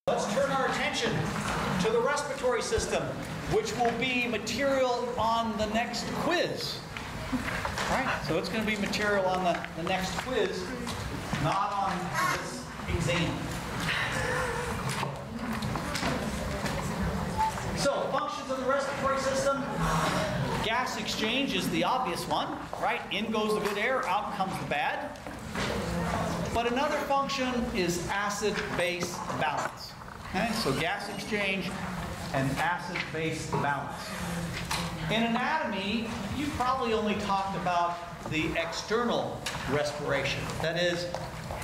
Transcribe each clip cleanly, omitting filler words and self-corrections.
Let's turn our attention to the respiratory system, which will be material on the next quiz. All right, so it's going to be material on the next quiz, not on this exam. So, functions of the respiratory system. Gas exchange is the obvious one, right? In goes the good air, out comes the bad. But another function is acid-base balance. Okay? So gas exchange and acid-base balance. In anatomy, you probably only talked about the external respiration. That is,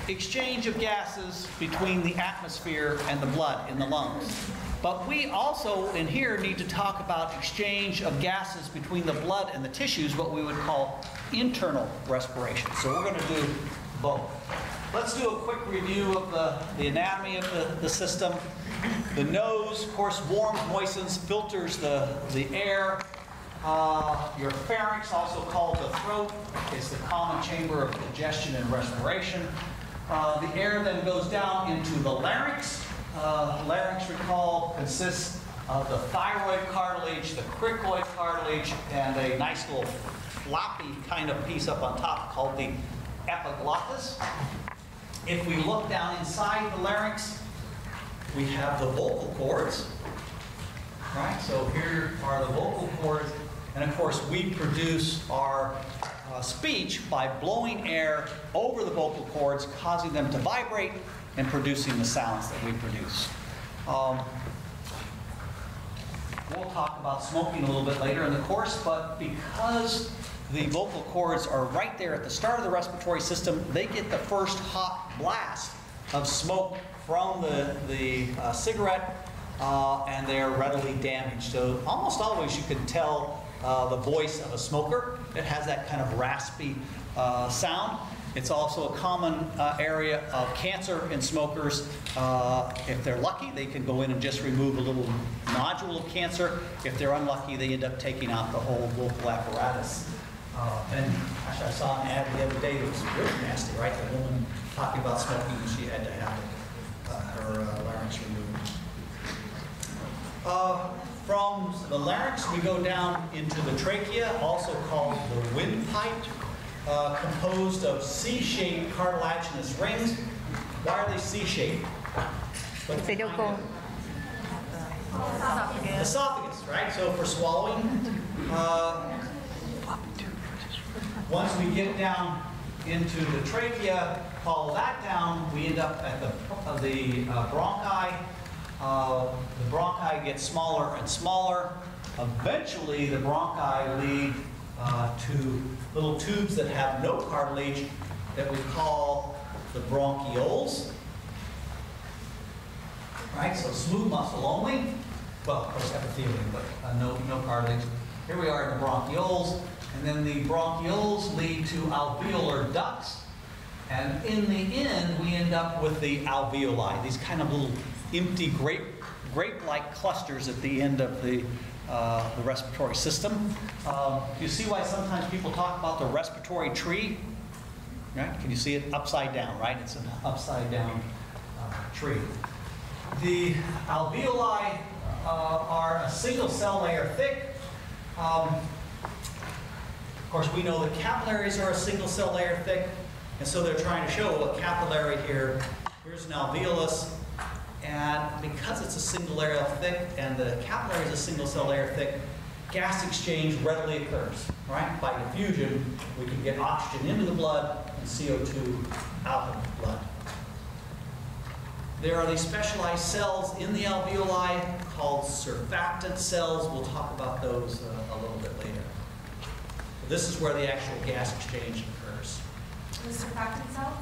exchange of gases between the atmosphere and the blood in the lungs. But we also, in here, need to talk about exchange of gases between the blood and the tissues, what we would call internal respiration. So we're going to do both. Let's do a quick review of the anatomy of the system. The nose, of course, warms, moistens, filters the air. Your pharynx, also called the throat, is the common chamber of digestion and respiration. The air then goes down into the larynx. Larynx, recall, consists of the thyroid cartilage, the cricoid cartilage, and a nice little floppy kind of piece up on top called the epiglottis. If we look down inside the larynx, we have the vocal cords. Right? So here are the vocal cords. And of course, we produce our speech by blowing air over the vocal cords, causing them to vibrate and producing the sounds that we produce. We'll talk about smoking a little bit later in the course, but because the vocal cords are right there at the start of the respiratory system, they get the first hot blast of smoke from the cigarette, and they're readily damaged. So almost always you can tell the voice of a smoker. It has that kind of raspy sound. It's also a common area of cancer in smokers. If they're lucky, they can go in and just remove a little nodule of cancer. If they're unlucky, they end up taking out the whole vocal apparatus. And actually, I saw an ad the other day that was really nasty, right? The woman talking about smoking, and she had to have her larynx removed. From the larynx, we go down into the trachea, also called the windpipe, composed of C-shaped cartilaginous rings. Why are they C-shaped? Esophagus, right? So for swallowing. Once we get down into the trachea, follow that down, we end up at the bronchi. The bronchi get smaller and smaller. Eventually, the bronchi lead to little tubes that have no cartilage that we call the bronchioles. Right, so smooth muscle only. Well, of course, epithelium, but no cartilage. Here we are in the bronchioles. And then the bronchioles lead to alveolar ducts. And in the end, we end up with the alveoli, these kind of little empty grape-like clusters at the end of the respiratory system. You see why sometimes people talk about the respiratory tree? Right? Can you see it upside down, right? It's an upside down tree. The alveoli are a single cell layer thick. Of course, we know that capillaries are a single cell layer thick, and so they're trying to show a capillary here. Here's an alveolus, and because it's a single layer thick and the capillary is a single cell layer thick, gas exchange readily occurs. Right? By diffusion, we can get oxygen into the blood and CO2 out of the blood. There are these specialized cells in the alveoli called surfactant cells. We'll talk about those a little bit later. This is where the actual gas exchange occurs. The surfactant cell?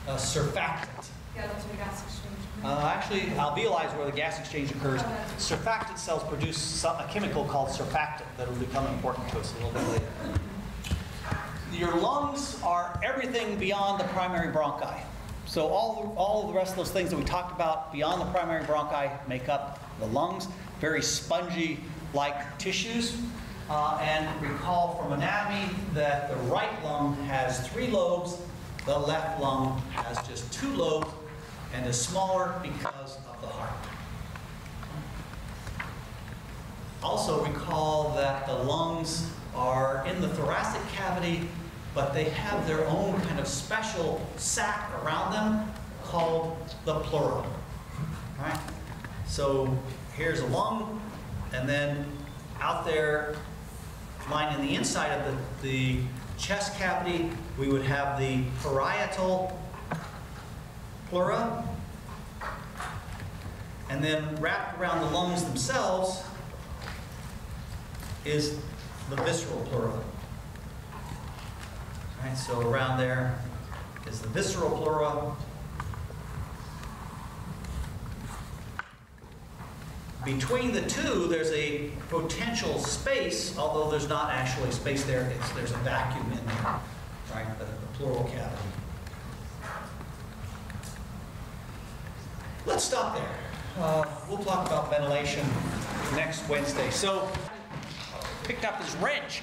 Surfactant. Yeah, that's where the gas exchange occurs. Actually, alveoli is where the gas exchange occurs. Surfactant cells produce a chemical called surfactant that will become important to us a little bit later. Your lungs are everything beyond the primary bronchi. So all of the rest of those things that we talked about beyond the primary bronchi make up the lungs. Very spongy-like tissues. And recall from anatomy that the right lung has 3 lobes, the left lung has just 2 lobes, and is smaller because of the heart. also recall that the lungs are in the thoracic cavity, but they have their own kind of special sac around them called the pleura. Right? So here's a lung, and then out there, lying in the inside of the chest cavity, we would have the parietal pleura, and then wrapped around the lungs themselves is the visceral pleura. Right, so around there is the visceral pleura. Between the two, there's a potential space, although there's not actually space there. There's a vacuum in there, right? The pleural cavity. Let's stop there. We'll talk about ventilation next Wednesday. So, picked up his wrench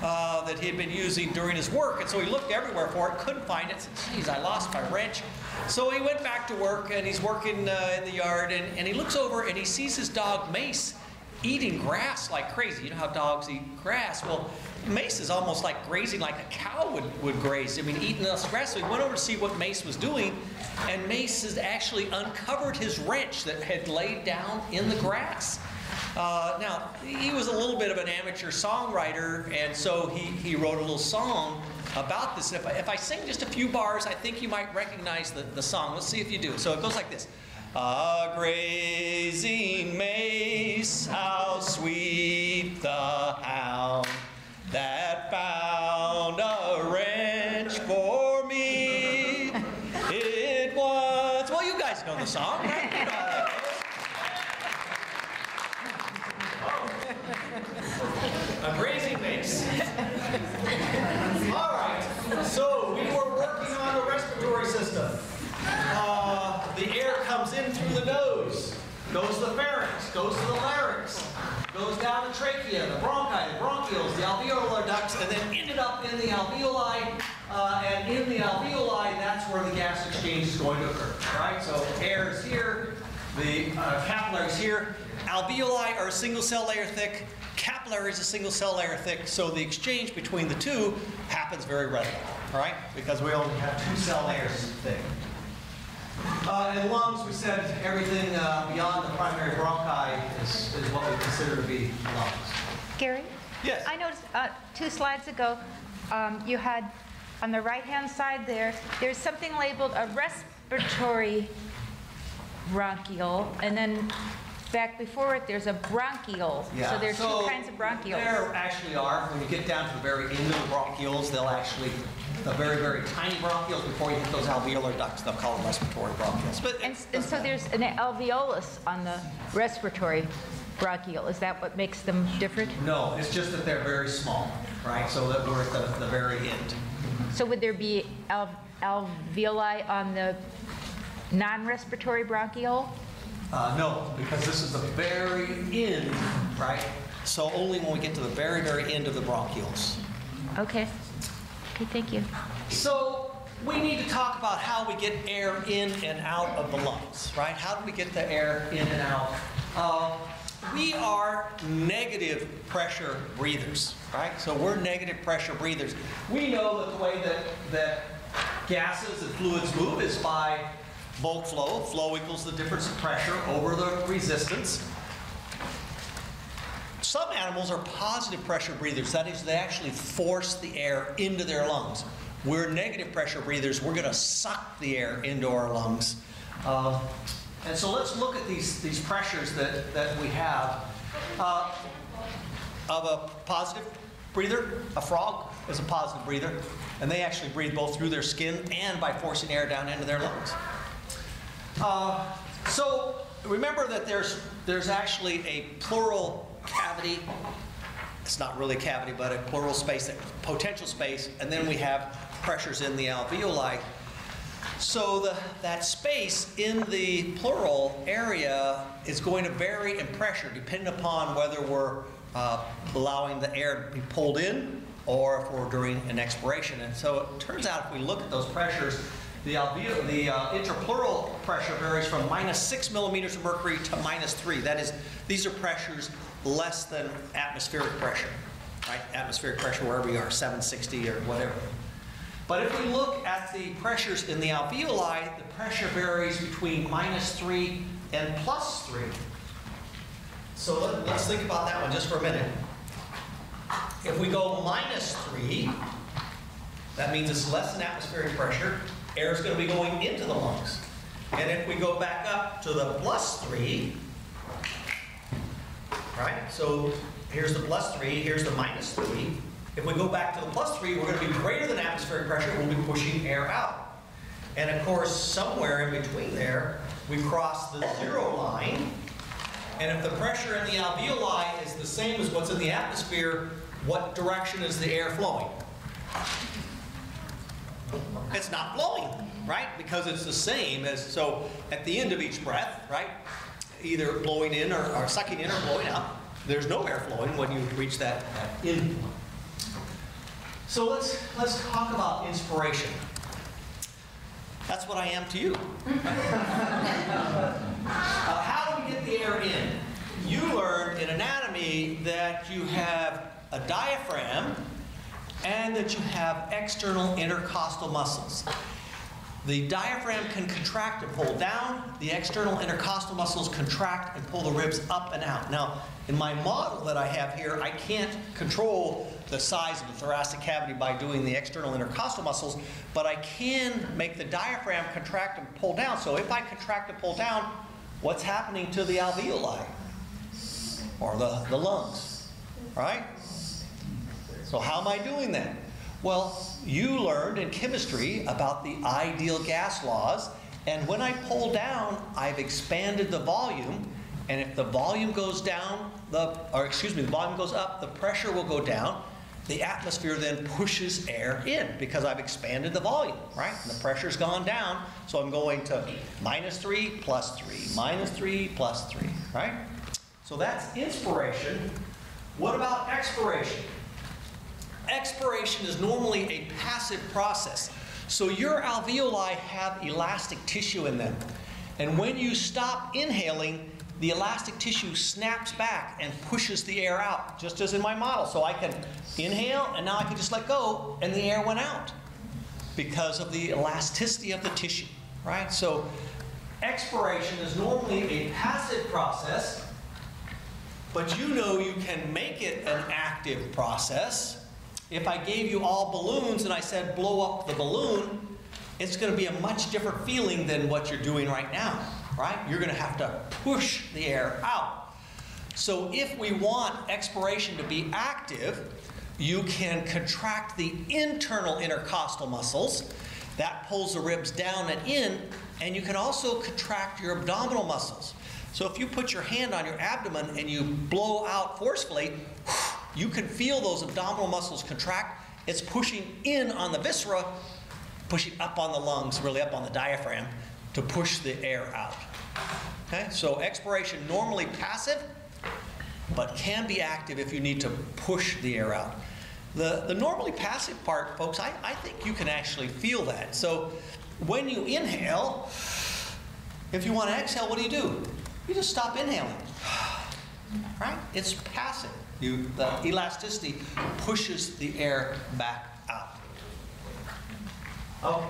that he had been using during his work, and so he looked everywhere for it, couldn't find it, said, geez, I lost my wrench. So he went back to work, and he's working in the yard, and he looks over and he sees his dog Mace eating grass like crazy. You know how dogs eat grass? Well, Mace is almost like grazing like a cow would graze. I mean, eating this grass. So he went over to see what Mace was doing, and Mace has actually uncovered his wrench that had laid down in the grass. Now, he was a little bit of an amateur songwriter, and so he wrote a little song about this. If I sing just a few bars, I think you might recognize the song. Let's see if you do. So it goes like this. A grazing mace, how sweet the hound that found a wrench for me. It was... Well, you guys know the song, right? You know how that goes. A grazing mace. All right, so we were working on the respiratory system. The air comes in through the nose, goes to the pharynx, goes to the larynx, goes down the trachea, the bronchi, the bronchioles, the alveolar ducts, and then ended up in the alveoli. And in the alveoli, that's where the gas exchange is going to occur. Right? So air is here, the capillaries here. Alveoli are a single cell layer thick. Capillary is a single cell layer thick, so the exchange between the two happens very readily, all right? Because we only have 2 cell layers thick. In lungs, we said everything beyond the primary bronchi is what we consider to be lungs. Gary? Yes? I noticed 2 slides ago, you had on the right-hand side there's something labeled a respiratory bronchiole, and then back before it, there's a bronchiole. Yeah. So there's 2 kinds of bronchioles. There actually are. When you get down to the very end of the bronchioles, they'll actually, the very, very tiny bronchioles before you hit those alveolar ducts, they'll call them respiratory bronchioles. But And so there's an alveolus on the respiratory bronchiole. Is that what makes them different? No, it's just that they're very small, right? So that we're at the very end. So would there be alveoli on the non-respiratory bronchiole? No, because this is the very end, right? So only when we get to the very, very end of the bronchioles. Okay. Okay, thank you. So we need to talk about how we get air in and out of the lungs, right? How do we get the air in and out? We are negative pressure breathers, right? So we're negative pressure breathers. We know that the way that gases and fluids move is by bulk flow. Flow equals the difference of pressure over the resistance. Some animals are positive pressure breathers. That is, they actually force the air into their lungs. We're negative pressure breathers. We're going to suck the air into our lungs. And so let's look at these pressures that we have. Of a positive breather, a frog is a positive breather, and they actually breathe both through their skin and by forcing air down into their lungs. So remember that there's actually a pleural cavity. It's not really a cavity, but a pleural space, a potential space, and then we have pressures in the alveoli. So that space in the pleural area is going to vary in pressure depending upon whether we're allowing the air to be pulled in or if we're doing an expiration. And so it turns out if we look at those pressures, the interpleural pressure varies from -6 millimeters of mercury to -3. That is, these are pressures less than atmospheric pressure, right? Atmospheric pressure wherever we are, 760 or whatever. But if we look at the pressures in the alveoli, the pressure varies between -3 and +3. So let's think about that one just for a minute. If we go -3, that means it's less than atmospheric pressure. Air is going to be going into the lungs. And if we go back up to the +3, right? So here's the +3, here's the -3. If we go back to the +3, we're going to be greater than atmospheric pressure. We'll be pushing air out. And of course, somewhere in between there, we cross the 0 line. And if the pressure in the alveoli is the same as what's in the atmosphere, what direction is the air flowing? It's not flowing, right? Because it's the same as, so at the end of each breath, right? Either blowing in or sucking in or blowing out. There's no air flowing when you reach that in. So let's talk about inspiration. That's what I am to you. How do we get the air in? You learned in anatomy that you have a diaphragm and that you have external intercostal muscles. The diaphragm can contract and pull down. The external intercostal muscles contract and pull the ribs up and out. Now, in my model that I have here, I can't control the size of the thoracic cavity by doing the external intercostal muscles, but I can make the diaphragm contract and pull down. So if I contract and pull down, what's happening to the alveoli? Or the lungs, right? So how am I doing that? Well, you learned in chemistry about the ideal gas laws, and when I pull down, I've expanded the volume, and if the volume goes down, the volume goes up, the pressure will go down. The atmosphere then pushes air in because I've expanded the volume, right? And the pressure's gone down, so I'm going to -3, +3, -3, +3, right? So that's inspiration. What about expiration? Expiration is normally a passive process. So your alveoli have elastic tissue in them. And when you stop inhaling, the elastic tissue snaps back and pushes the air out, just as in my model. So I can inhale, and now I can just let go, and the air went out because of the elasticity of the tissue, right? So expiration is normally a passive process, but you know you can make it an active process. If I gave you all balloons and I said blow up the balloon, it's going to be a much different feeling than what you're doing right now, right? You're going to have to push the air out. So if we want expiration to be active, you can contract the internal intercostal muscles. That pulls the ribs down and in, and you can also contract your abdominal muscles. So if you put your hand on your abdomen and you blow out forcefully, you can feel those abdominal muscles contract. It's pushing in on the viscera, pushing up on the lungs, really up on the diaphragm, to push the air out. Okay, so expiration normally passive, but can be active if you need to push the air out. The normally passive part, folks, I think you can actually feel that. So when you inhale, if you want to exhale, what do? You just stop inhaling, right? It's passive. The elasticity pushes the air back out. Okay.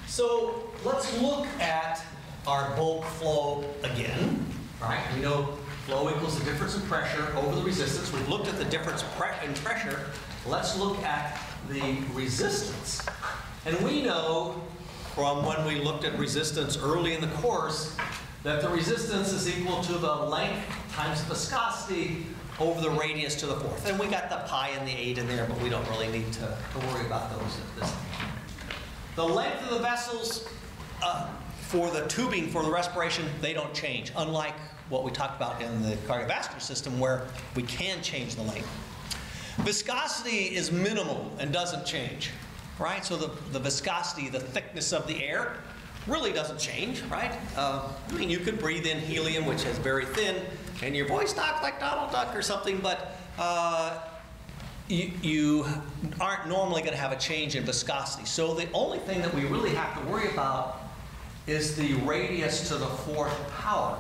So let's look at our bulk flow again, right? We know flow equals the difference in pressure over the resistance. We've looked at the difference in pressure. Let's look at the resistance. And we know from when we looked at resistance early in the course that the resistance is equal to the length times viscosity over the radius to the fourth. And we got the pi and the 8 in there, but we don't really need to worry about those at this time. The length of the vessels for the tubing for the respiration, they don't change, unlike what we talked about in the cardiovascular system where we can change the length. Viscosity is minimal and doesn't change, right? So the viscosity, the thickness of the air, really doesn't change, right? I mean, you could breathe in helium, which is very thin, and your voice talks like Donald Duck or something, but you aren't normally going to have a change in viscosity. So the only thing that we really have to worry about is the radius to the fourth power.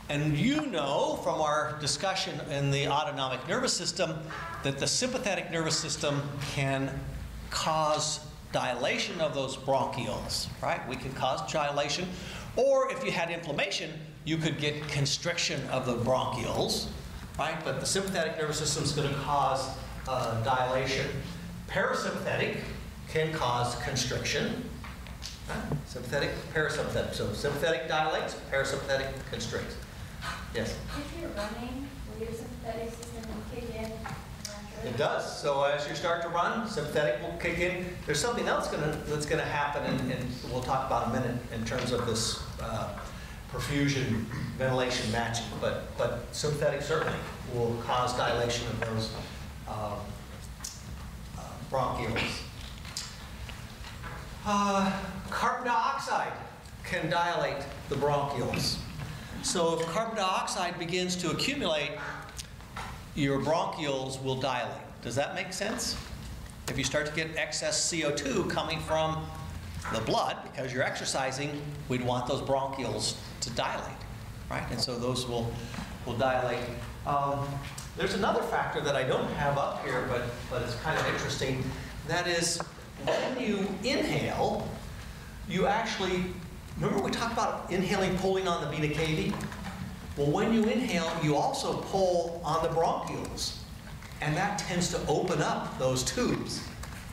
And you know from our discussion in the autonomic nervous system that the sympathetic nervous system can cause dilation of those bronchioles, right? We can cause dilation. Or if you had inflammation, you could get constriction of the bronchioles, right? But the sympathetic nervous system is going to cause dilation. Parasympathetic can cause constriction. Right? Sympathetic, parasympathetic. So sympathetic dilates, parasympathetic constricts. Yes? If you're running, will your sympathetic system kick in? It does. So as you start to run, sympathetic will kick in. There's something else that's going to happen, and we'll talk about in a minute in terms of this perfusion, ventilation matching. But sympathetic certainly will cause dilation of those bronchioles. Carbon dioxide can dilate the bronchioles. So if carbon dioxide begins to accumulate, your bronchioles will dilate. Does that make sense? If you start to get excess CO2 coming from the blood, because you're exercising, we'd want those bronchioles to dilate, right? And so those will dilate. There's another factor that I don't have up here, but it's kind of interesting. That is, when you inhale, you actually, remember we talked about inhaling, pulling on the vena cava? Well, when you inhale, you also pull on the bronchioles, and that tends to open up those tubes.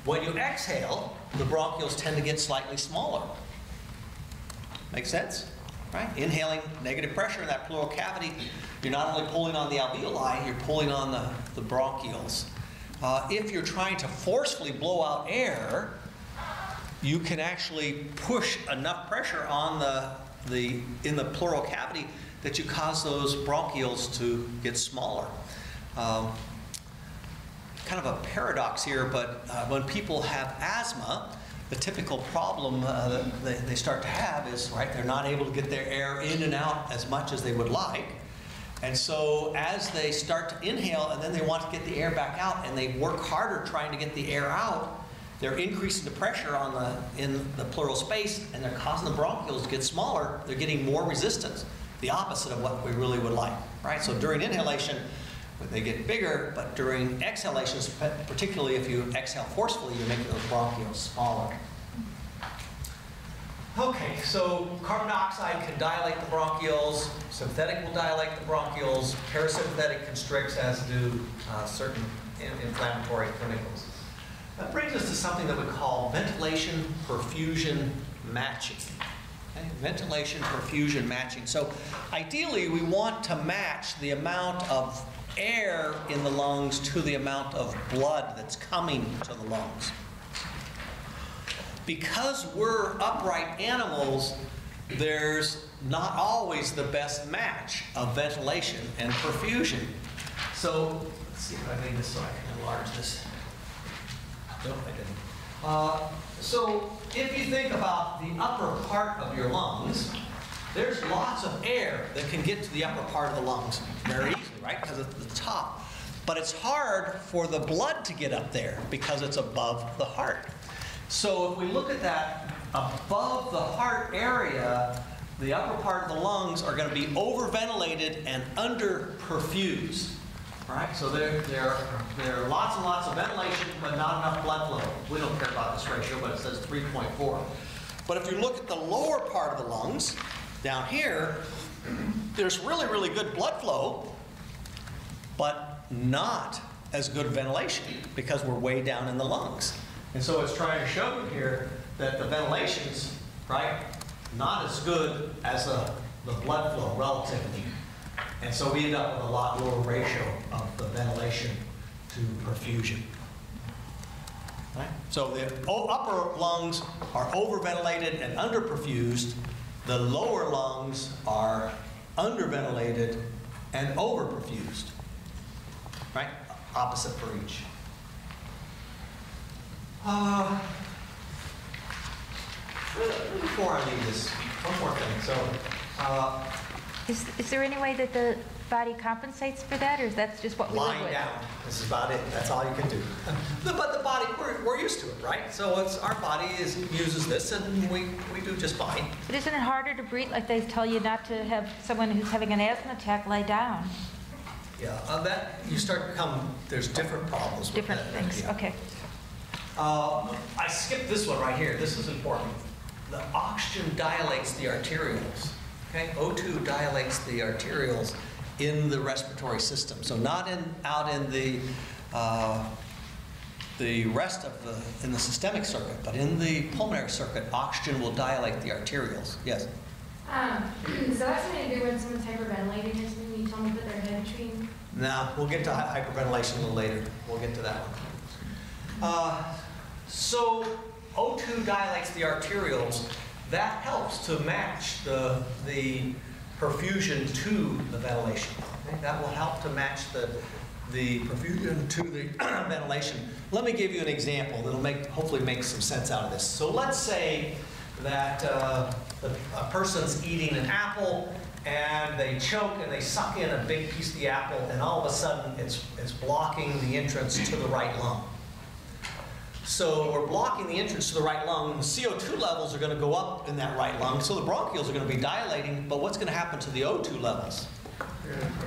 When you exhale, the bronchioles tend to get slightly smaller. Make sense? Right? Inhaling negative pressure in that pleural cavity, you're not only pulling on the alveoli, you're pulling on the bronchioles. If you're trying to forcefully blow out air, you can actually push enough pressure on in the pleural cavity that you cause those bronchioles to get smaller. Kind of a paradox here, but when people have asthma, the typical problem that they start to have is, right, they're not able to get their air in and out as much as they would like. And so as they start to inhale and then they want to get the air back out and they work harder trying to get the air out, they're increasing the pressure in the pleural space, and they're causing the bronchioles to get smaller. They're getting more resistance, the opposite of what we really would like, right? So during inhalation, they get bigger, but during exhalations, particularly if you exhale forcefully, you're making those bronchioles smaller. Okay, so carbon dioxide can dilate the bronchioles, sympathetic will dilate the bronchioles, parasympathetic constricts, as do certain inflammatory chemicals. That brings us to something that we call ventilation perfusion matching. Okay? Ventilation perfusion matching. So ideally, we want to match the amount of air in the lungs to the amount of blood that's coming to the lungs. Because we're upright animals, there's not always the best match of ventilation and perfusion. So let's see if I made this so I can enlarge this. No, I didn't. So if you think about the upper part of your lungs, there's lots of air that can get to the upper part of the lungs very easily, right? Because it's the top. But it's hard for the blood to get up there because it's above the heart. So if we look at that above the heart area, the upper part of the lungs are going to be overventilated and underperfused. Right? So there are lots and lots of ventilation, but not enough blood flow. We don't care about this ratio, but it says 3.4. But if you look at the lower part of the lungs, down here, there's really, really good blood flow, but not as good ventilation because we're way down in the lungs. And so it's trying to show you here that the ventilation's, right, not as good as the blood flow relatively. And so we end up with a lot lower ratio of the ventilation to perfusion. Right? So the upper lungs are overventilated and underperfused. The lower lungs are underventilated and overperfused. Right? Opposite for each. Before I leave this, one more thing. So Is there any way that the body compensates for that, or is that just what we live Lying with? down. This is about it. That's all you can do. But the body, we're used to it, right? So our body uses this, and we do just fine. But isn't it harder to breathe, like they tell you not to have someone who's having an asthma attack lie down? Yeah, that you start to come. There's different problems. Different with that. things, Yeah. okay. I skipped this one right here. This is important. The oxygen dilates the arterioles. Okay, O2 dilates the arterioles in the respiratory system. So not out in the rest of in the systemic circuit, but in the pulmonary circuit, oxygen will dilate the arterioles. Yes. So that's something to do when someone's hyperventilating or something, you tell them to put their head between. Now we'll get to hyperventilation a little later. We'll get to that one. So O2 dilates the arterioles. That helps to match the perfusion to the ventilation. Okay? That will help to match the perfusion to the ventilation. Let me give you an example that'll hopefully make some sense out of this. So let's say that a person's eating an apple and they choke and they suck in a big piece of the apple, and all of a sudden it's blocking the entrance to the right lung. So we're blocking the entrance to the right lung. The CO2 levels are going to go up in that right lung, so the bronchioles are going to be dilating, but what's going to happen to the O2 levels?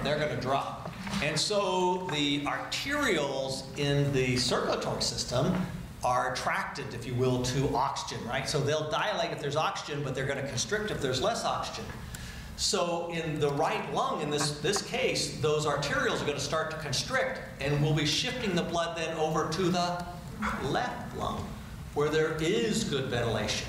They're going to drop. And so the arterioles in the circulatory system are attracted, if you will, to oxygen, right? So they'll dilate if there's oxygen, but they're going to constrict if there's less oxygen. So in the right lung, in this case, those arterioles are going to start to constrict, and we'll be shifting the blood then over to the left lung, where there is good ventilation,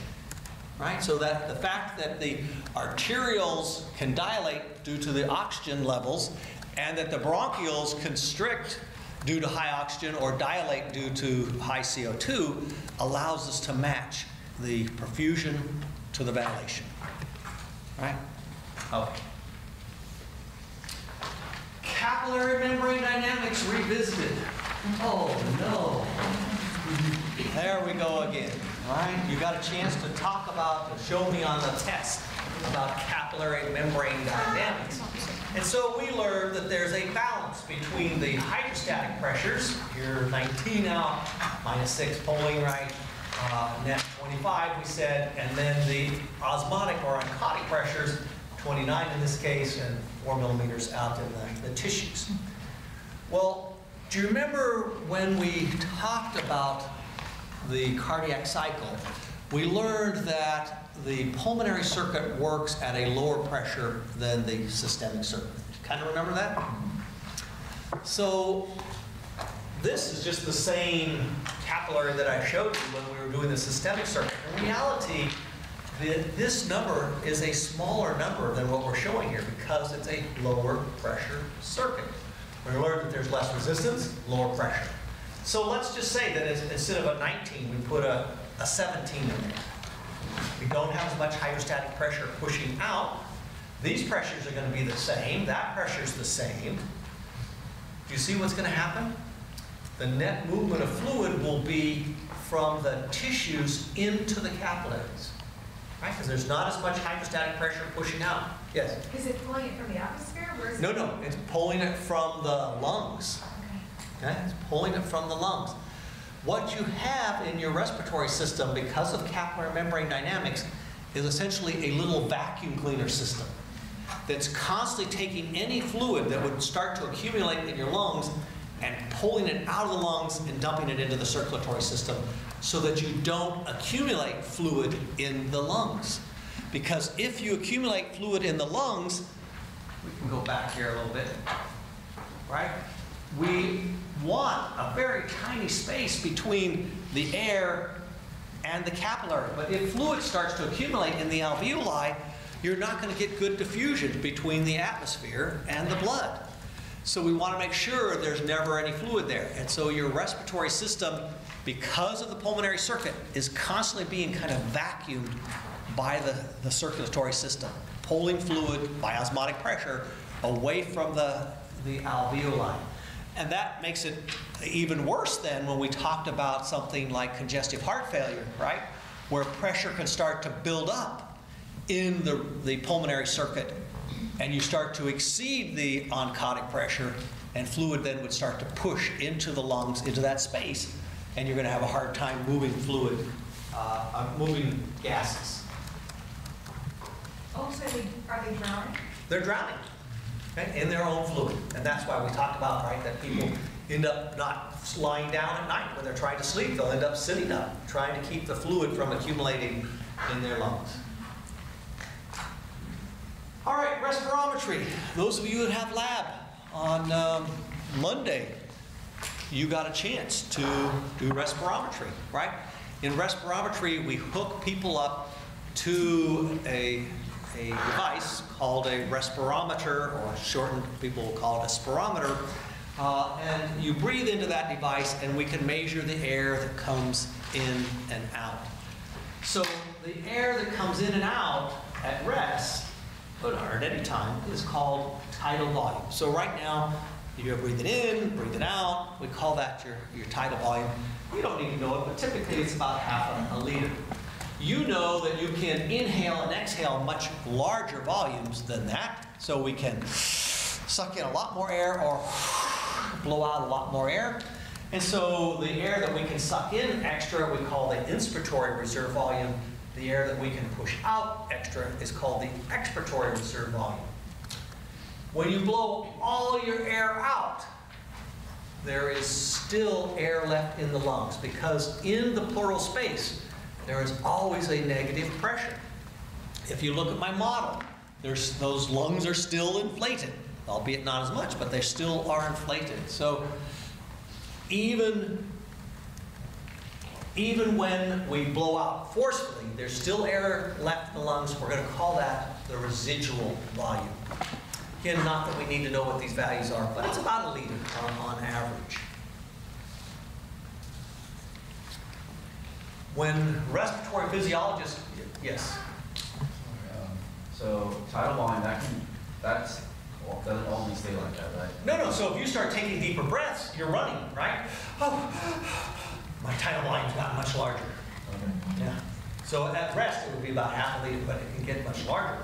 right? So that the fact that the arterioles can dilate due to the oxygen levels, and that the bronchioles constrict due to high oxygen or dilate due to high CO2, allows us to match the perfusion to the ventilation, right? Okay. Capillary membrane dynamics revisited. Oh no. There we go again. All right, you got a chance to talk about, to show me on the test about capillary membrane dynamics. And so we learned that there's a balance between the hydrostatic pressures, here 19 out, -6 pulling, right, net 25 we said, and then the osmotic or oncotic pressures, 29 in this case, and 4 millimeters out in the tissues. Well, do you remember when we talked about the cardiac cycle, we learned that the pulmonary circuit works at a lower pressure than the systemic circuit. Kind of remember that? So this is just the same capillary that I showed you when we were doing the systemic circuit. In reality, this number is a smaller number than what we're showing here because it's a lower pressure circuit. We learned that there's less resistance, lower pressure. So let's just say that instead of a 19, we put a 17 in there. We don't have as much hydrostatic pressure pushing out. These pressures are going to be the same. That pressure is the same. Do you see what's going to happen? The net movement of fluid will be from the tissues into the capillaries, right? Because there's not as much hydrostatic pressure pushing out. Yes? Is it pulling it from the atmosphere? Or is No, it's pulling it from the lungs. Okay? It's pulling it from the lungs. What you have in your respiratory system, because of capillary membrane dynamics, is essentially a little vacuum cleaner system that's constantly taking any fluid that would start to accumulate in your lungs and pulling it out of the lungs and dumping it into the circulatory system so that you don't accumulate fluid in the lungs. Because if you accumulate fluid in the lungs, we can go back here a little bit, right? We want a very tiny space between the air and the capillary. But if fluid starts to accumulate in the alveoli, you're not going to get good diffusion between the atmosphere and the blood. So we want to make sure there's never any fluid there. And so your respiratory system, because of the pulmonary circuit, is constantly being kind of vacuumed by the circulatory system, pulling fluid by osmotic pressure away from the alveoli. And that makes it even worse then when we talked about something like congestive heart failure, right? Where pressure can start to build up in the pulmonary circuit and you start to exceed the oncotic pressure, and fluid then would start to push into the lungs, into that space, and you're going to have a hard time moving fluid, moving gases. Oh, so are they drowning? They're drowning, okay, in their own fluid. And that's why we talked about, right, that people end up not lying down at night when they're trying to sleep. They'll end up sitting up, trying to keep the fluid from accumulating in their lungs. All right, respirometry. Those of you that have lab on Monday, you got a chance to do respirometry, right? In respirometry, we hook people up to a device called a respirometer, or shortened, people will call it a spirometer. And you breathe into that device, and we can measure the air that comes in and out. So the air that comes in and out at rest, or at any time, is called tidal volume. So right now, you're breathing in, breathing out. We call that your tidal volume. You don't need to know it, but typically it's about half a liter. You know that you can inhale and exhale much larger volumes than that. So we can suck in a lot more air or blow out a lot more air. And so the air that we can suck in extra, we call the inspiratory reserve volume. The air that we can push out extra is called the expiratory reserve volume. When you blow all your air out, there is still air left in the lungs, because in the pleural space, there is always a negative pressure. If you look at my model, those lungs are still inflated, albeit not as much, but they still are inflated. So even when we blow out forcefully, there's still air left in the lungs. We're going to call that the residual volume. Again, not that we need to know what these values are, but it's about a liter on average. When respiratory physiologists, yes? So tidal volume, doesn't only stay like that, right? No. So if you start taking deeper breaths, you're running, right? Oh, my tidal volume's gotten much larger. Okay. Yeah. So at rest, it would be about half a liter, but it can get much larger.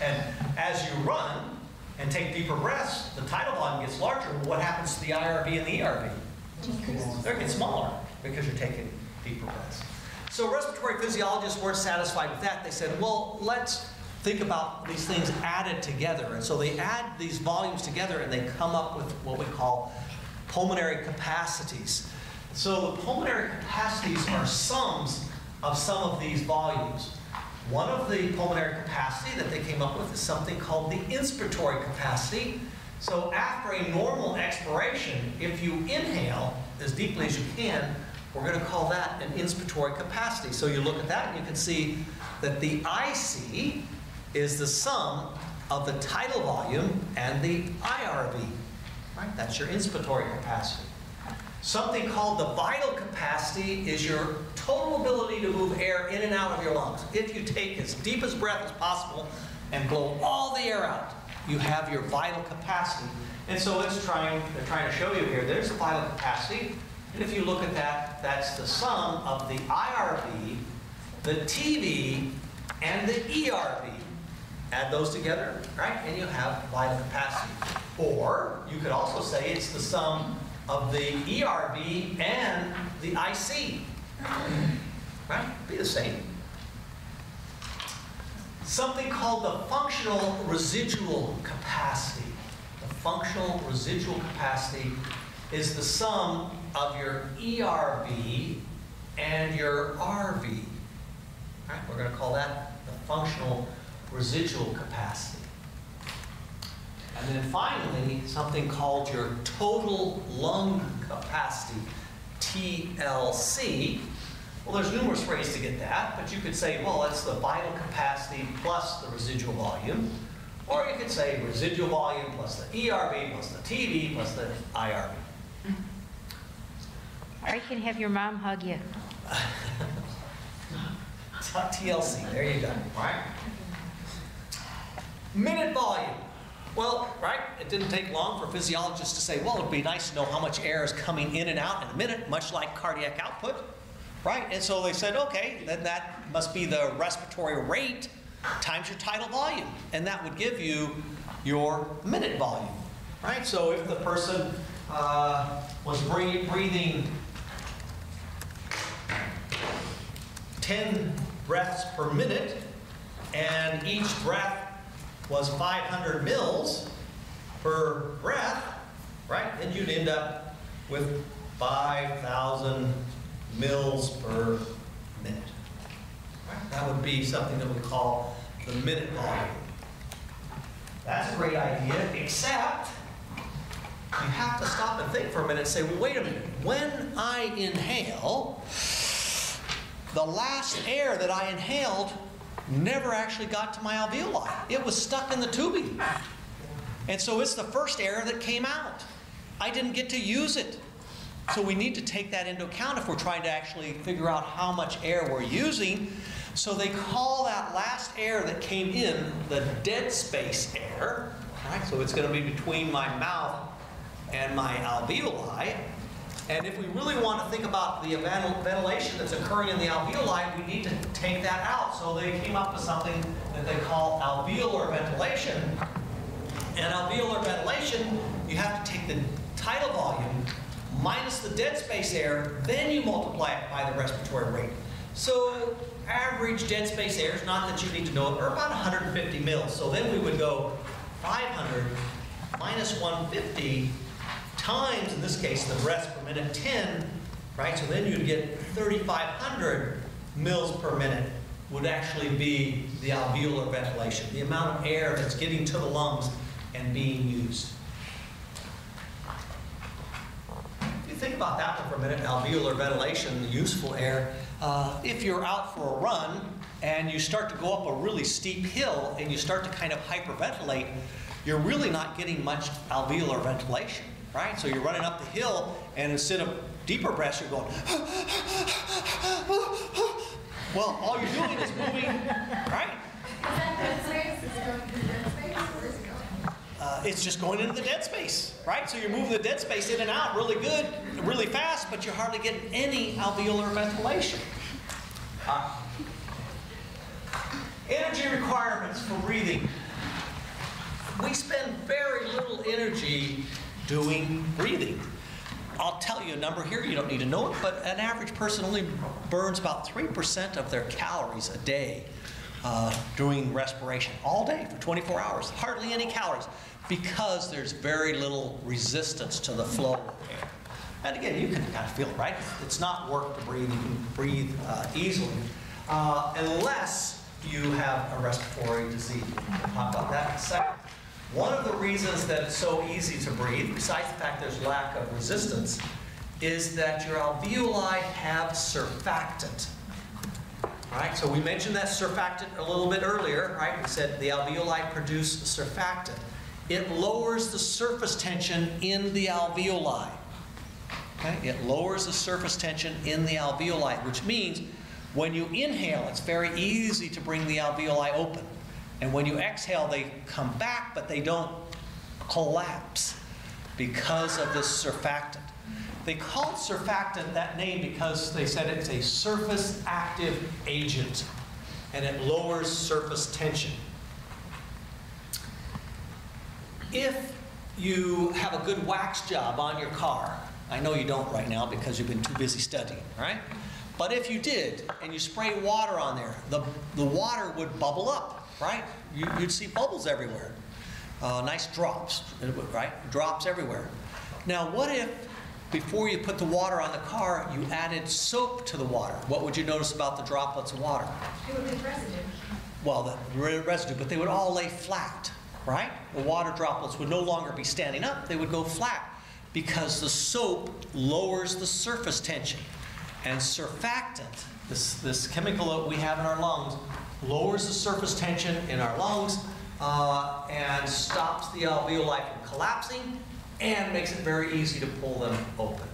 And as you run and take deeper breaths, the tidal volume gets larger. What happens to the IRV and the ERV? They get smaller because you're taking deeper breaths. So respiratory physiologists weren't satisfied with that. They said, well, let's think about these things added together. And so they add these volumes together, and they come up with what we call pulmonary capacities. So the pulmonary capacities are sums of some of these volumes. One of the pulmonary capacity that they came up with is something called the inspiratory capacity. So after a normal expiration, if you inhale as deeply as you can, we're going to call that an inspiratory capacity. So you look at that and you can see that the IC is the sum of the tidal volume and the IRV. Right? That's your inspiratory capacity. Something called the vital capacity is your total ability to move air in and out of your lungs. If you take as deep a breath as possible and blow all the air out, you have your vital capacity. And so they're trying to show you here, there's the vital capacity. And if you look at that, that's the sum of the IRV, the TV, and the ERV. Add those together, right? And you have vital capacity. Or you could also say it's the sum of the ERV and the IC. Right? Be the same. Something called the functional residual capacity. The functional residual capacity is the sum of your ERV and your RV. Right? We're going to call that the functional residual capacity. And then finally, something called your total lung capacity, TLC. Well, there's numerous ways to get that, but you could say, well, that's the vital capacity plus the residual volume. Or you could say residual volume plus the ERV plus the TV plus the IRV. Or you can have your mom hug you. TLC, there you go, right? Minute volume. Well, right, it didn't take long for physiologists to say, well, it'd be nice to know how much air is coming in and out in a minute, much like cardiac output, right? And so they said, okay, then that must be the respiratory rate times your tidal volume, and that would give you your minute volume, right? So if the person was breathing 10 breaths per minute, and each breath was 500 mils per breath, right? Then you'd end up with 5,000 mils per minute. Right? That would be something that we call the minute volume. That's a great idea, except you have to stop and think for a minute and say, well, wait a minute. When I inhale, the last air that I inhaled never actually got to my alveoli. It was stuck in the tubing. And so it's the first air that came out. I didn't get to use it. So we need to take that into account if we're trying to actually figure out how much air we're using. So they call that last air that came in the dead space air. Right? So it's going to be between my mouth and my alveoli. And if we really want to think about the ventilation that's occurring in the alveoli, we need to take that out. So they came up with something that they call alveolar ventilation. And alveolar ventilation, you have to take the tidal volume minus the dead space air, then you multiply it by the respiratory rate. So average dead space air, not that you need to know it, are about 150 mils. So then we would go 500 minus 150 times, in this case, the breaths per minute, 10, right? So then you'd get 3,500 mils per minute would actually be the alveolar ventilation, the amount of air that's getting to the lungs and being used. If you think about that one for a minute, alveolar ventilation, the useful air, if you're out for a run and you start to go up a really steep hill and you start to kind of hyperventilate, you're really not getting much alveolar ventilation. Right? So you're running up the hill, and instead of deeper breaths, you're going, well, all you're doing is moving, right? It's just going into the dead space, right? So you're moving the dead space in and out really good, really fast, but you're hardly getting any alveolar ventilation. Energy requirements for breathing. We spend very little energy doing breathing. I'll tell you a number here, you don't need to know it, but an average person only burns about 3% of their calories a day doing respiration, all day for 24 hours. Hardly any calories, because there's very little resistance to the flow of air. And again, you can kind of feel it, right? It's not work to breathe. You can breathe easily, unless you have a respiratory disease. We'll talk about that in a second. One of the reasons that it's so easy to breathe, besides the fact there's lack of resistance, is that your alveoli have surfactant. Right? So we mentioned that surfactant a little bit earlier, right? We said the alveoli produce surfactant. It lowers the surface tension in the alveoli. Okay? It lowers the surface tension in the alveoli, which means when you inhale, it's very easy to bring the alveoli open. And when you exhale, they come back, but they don't collapse because of this surfactant. They called surfactant that name because they said it's a surface active agent, and it lowers surface tension. If you have a good wax job on your car, I know you don't right now because you've been too busy studying, right? But if you did, and you spray water on there, the water would bubble up. Right? You'd see bubbles everywhere. Nice drops, right? Drops everywhere. Now, what if before you put the water on the car, you added soap to the water? What would you notice about the droplets of water? It would be residue. Well, the residue, but they would all lay flat, right? The water droplets would no longer be standing up. They would go flat because the soap lowers the surface tension. And surfactant, this chemical that we have in our lungs, lowers the surface tension in our lungs and stops the alveoli from collapsing and makes it very easy to pull them open.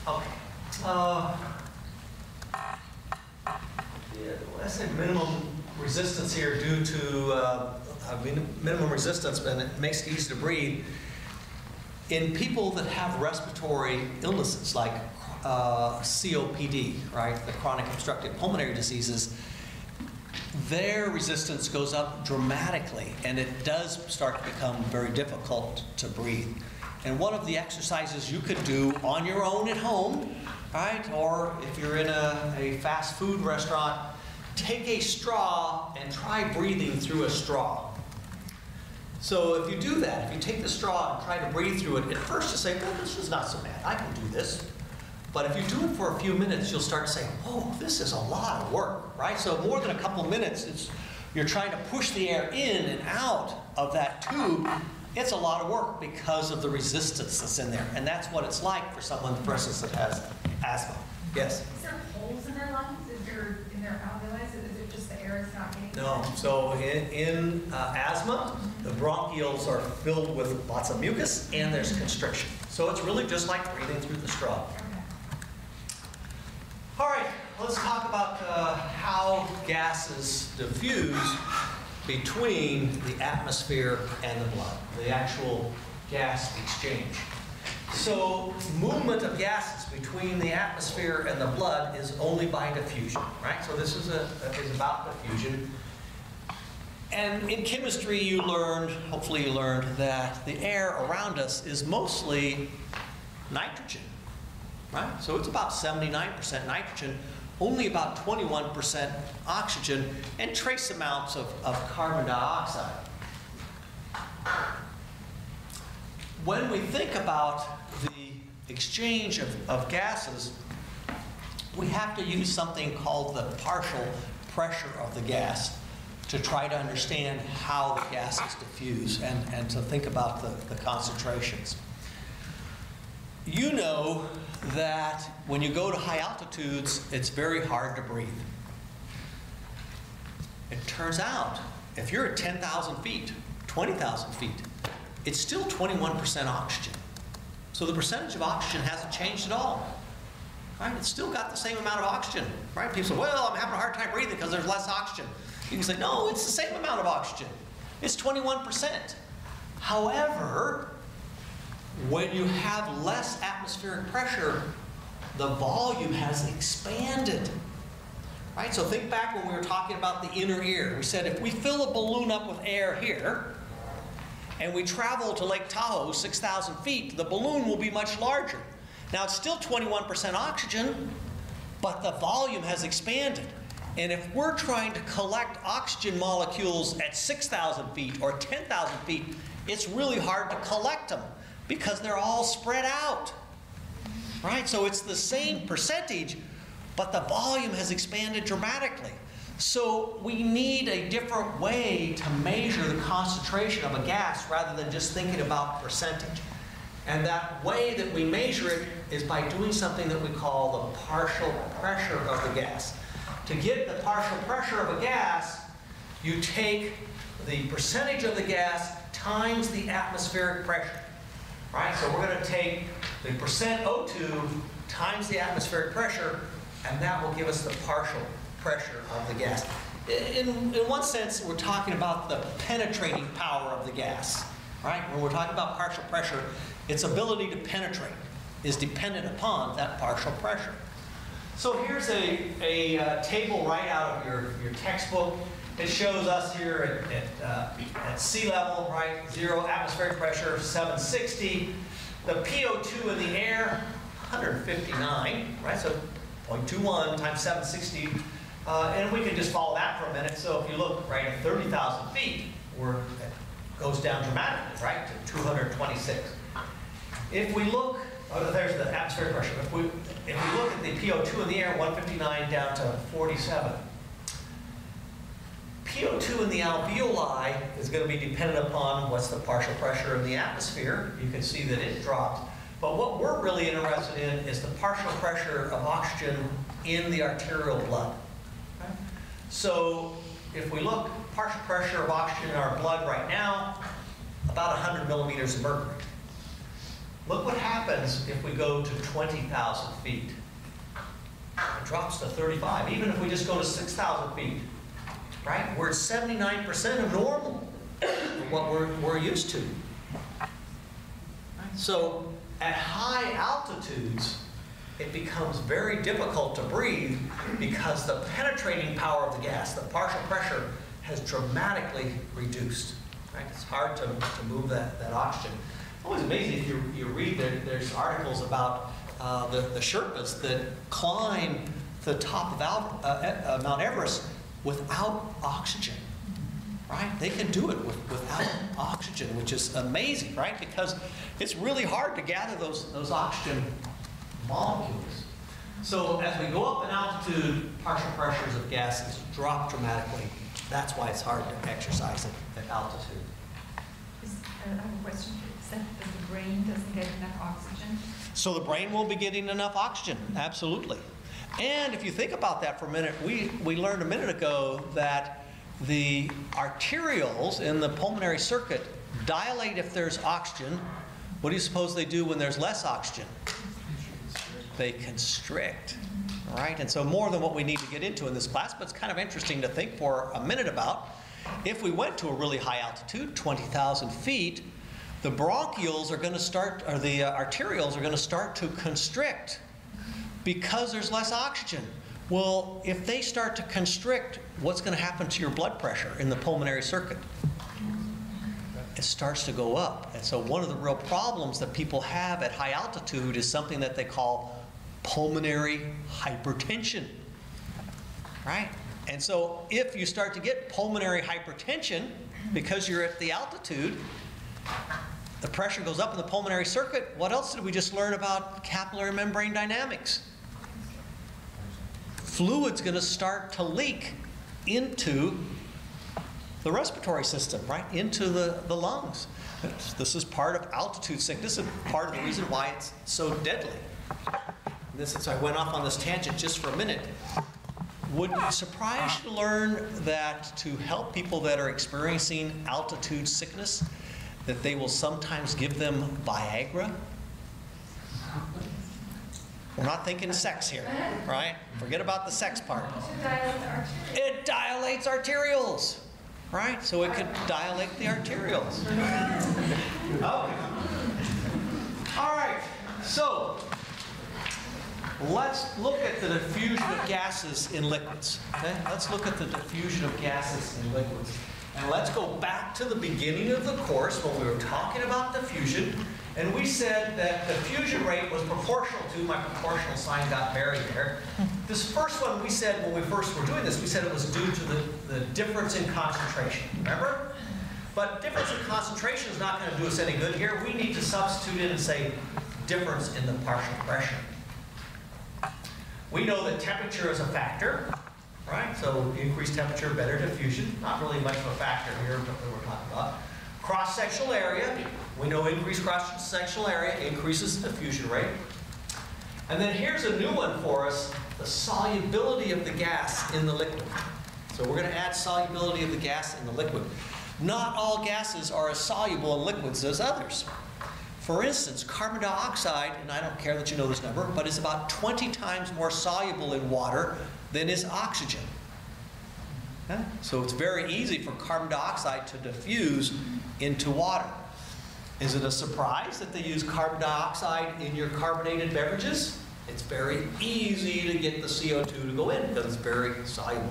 Okay. I said minimum resistance here due to minimum resistance, and it makes it easy to breathe. In people that have respiratory illnesses like COPD, right, the chronic obstructive pulmonary diseases, their resistance goes up dramatically, and it does start to become very difficult to breathe. And one of the exercises you could do on your own at home, right, or if you're in a fast food restaurant, take a straw and try breathing through a straw. So if you do that, if you take the straw and try to breathe through it, at first you say, well, this is not so bad, I can do this. But if you do it for a few minutes, you'll start to say, whoa, this is a lot of work, right? So more than a couple minutes, you're trying to push the air in and out of that tube. It's a lot of work because of the resistance that's in there. And that's what it's like for someone, for instance, that has asthma. Yes? Is there holes in their lungs? Is there in their alveoli? Is it just the air is not getting? No. So in asthma, the bronchioles are filled with lots of mucus and there's constriction. So it's really just like breathing through the straw. All right, let's talk about how gases diffuse between the atmosphere and the blood, the actual gas exchange. So movement of gases between the atmosphere and the blood is only by diffusion, right? So this is about diffusion. And in chemistry you learned, hopefully you learned, that the air around us is mostly nitrogen. Right? So it's about 79% nitrogen, only about 21% oxygen, and trace amounts of carbon dioxide. When we think about the exchange of gases, we have to use something called the partial pressure of the gas to try to understand how the gases diffuse and to think about the concentrations. You know that when you go to high altitudes, it's very hard to breathe. It turns out, if you're at 10,000 feet, 20,000 feet, it's still 21% oxygen. So the percentage of oxygen hasn't changed at all. Right? It's still got the same amount of oxygen. Right? People say, well, I'm having a hard time breathing because there's less oxygen. You can say, no, it's the same amount of oxygen. It's 21%. However, when you have less atmospheric pressure, the volume has expanded. Right? So think back when we were talking about the inner ear. We said if we fill a balloon up with air here, and we travel to Lake Tahoe, 6,000 feet, the balloon will be much larger. Now it's still 21% oxygen, but the volume has expanded. And if we're trying to collect oxygen molecules at 6,000 feet or 10,000 feet, it's really hard to collect them because they're all spread out. Right? So it's the same percentage, but the volume has expanded dramatically. So we need a different way to measure the concentration of a gas rather than just thinking about percentage. And that way that we measure it is by doing something that we call the partial pressure of the gas. To get the partial pressure of a gas, you take the percentage of the gas times the atmospheric pressure. Right? So we're going to take the percent O2 times the atmospheric pressure, and that will give us the partial pressure of the gas. In one sense, we're talking about the penetrating power of the gas. Right? When we're talking about partial pressure, its ability to penetrate is dependent upon that partial pressure. So here's a table right out of your textbook. It shows us here at sea level, right? 0 atmospheric pressure, 760. The PO2 in the air, 159, right? So 0.21 times 760. And we can just follow that for a minute. So if you look right at 30,000 feet, it goes down dramatically, right, to 226. If we look, there's the atmospheric pressure. If we look at the PO2 in the air, 159 down to 47. PO2 in the alveoli is going to be dependent upon what's the partial pressure in the atmosphere. You can see that it dropped. But what we're really interested in is the partial pressure of oxygen in the arterial blood. Okay? So if we look, partial pressure of oxygen in our blood right now, about 100 millimeters of mercury. Look what happens if we go to 20,000 feet. It drops to 35. Even if we just go to 6,000 feet, right? We're at 79% of normal, what we're used to. Right? So at high altitudes, it becomes very difficult to breathe because the penetrating power of the gas, the partial pressure, has dramatically reduced. Right? It's hard to move that oxygen. It's always amazing if you read there's articles about the Sherpas that climb the top of Mount Everest without oxygen. Right? They can do it without oxygen, which is amazing, right? Because it's really hard to gather those oxygen molecules. So as we go up in altitude, partial pressures of gases drop dramatically. That's why it's hard to exercise at altitude. I have a question. Is that the brain doesn't get enough oxygen? So the brain will be getting enough oxygen, absolutely. And if you think about that for a minute, we learned a minute ago that the arterioles in the pulmonary circuit dilate if there's oxygen. What do you suppose they do when there's less oxygen? They constrict, right? And so more than what we need to get into in this class, but it's kind of interesting to think for a minute about. If we went to a really high altitude, 20,000 feet, the bronchioles are going to start, or the arterioles are going to start to constrict because there's less oxygen. Well, if they start to constrict, what's going to happen to your blood pressure in the pulmonary circuit? It starts to go up. And so one of the real problems that people have at high altitude is something that they call pulmonary hypertension, right? And so if you start to get pulmonary hypertension because you're at the altitude, the pressure goes up in the pulmonary circuit. What else did we just learn about capillary membrane dynamics? Fluid's going to start to leak into the respiratory system, right? Into the lungs. This is part of altitude sickness and part of the reason why it's so deadly. I went off on this tangent just for a minute. Would it surprise you to learn that to help people that are experiencing altitude sickness, that they will sometimes give them Viagra? We're not thinking sex here, right? Forget about the sex part. It dilates arterioles, right? So it could dilate the arterioles. Okay. All right, so let's look at the diffusion of gases in liquids. Okay? Let's look at the diffusion of gases in liquids. And let's go back to the beginning of the course when we were talking about diffusion. And we said that the diffusion rate was proportional to, my proportional sign got buried there. This first one we said when we first were doing this, we said it was due to the difference in concentration. Remember? But difference in concentration is not going to do us any good here. We need to substitute in and say difference in the partial pressure. We know that temperature is a factor, right? So increased temperature, better diffusion. Not really much of a factor here, but we're talking about. Cross-sectional area. We know increased cross-sectional area increases the diffusion rate. And then here's a new one for us, the solubility of the gas in the liquid. So we're going to add solubility of the gas in the liquid. Not all gases are as soluble in liquids as others. For instance, carbon dioxide, and I don't care that you know this number, but is about 20 times more soluble in water than is oxygen. Okay? So it's very easy for carbon dioxide to diffuse into water. Is it a surprise that they use carbon dioxide in your carbonated beverages? It's very easy to get the CO2 to go in because it's very soluble.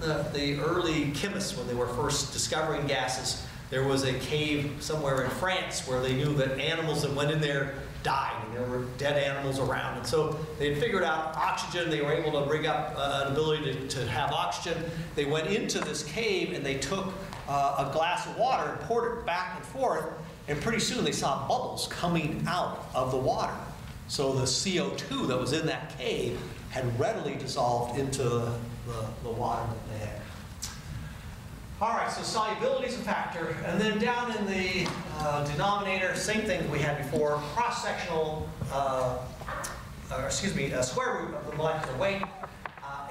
The early chemists, when they were first discovering gases, there was a cave somewhere in France where they knew that animals that went in there died, and there were dead animals around. And so they had figured out oxygen. They were able to rig up an ability to have oxygen. They went into this cave and they took a glass of water and poured it back and forth, and pretty soon they saw bubbles coming out of the water. So the CO2 that was in that cave had readily dissolved into the water that they had. All right, so solubility is a factor. And then down in the denominator, same thing we had before, cross-sectional, square root of the molecular weight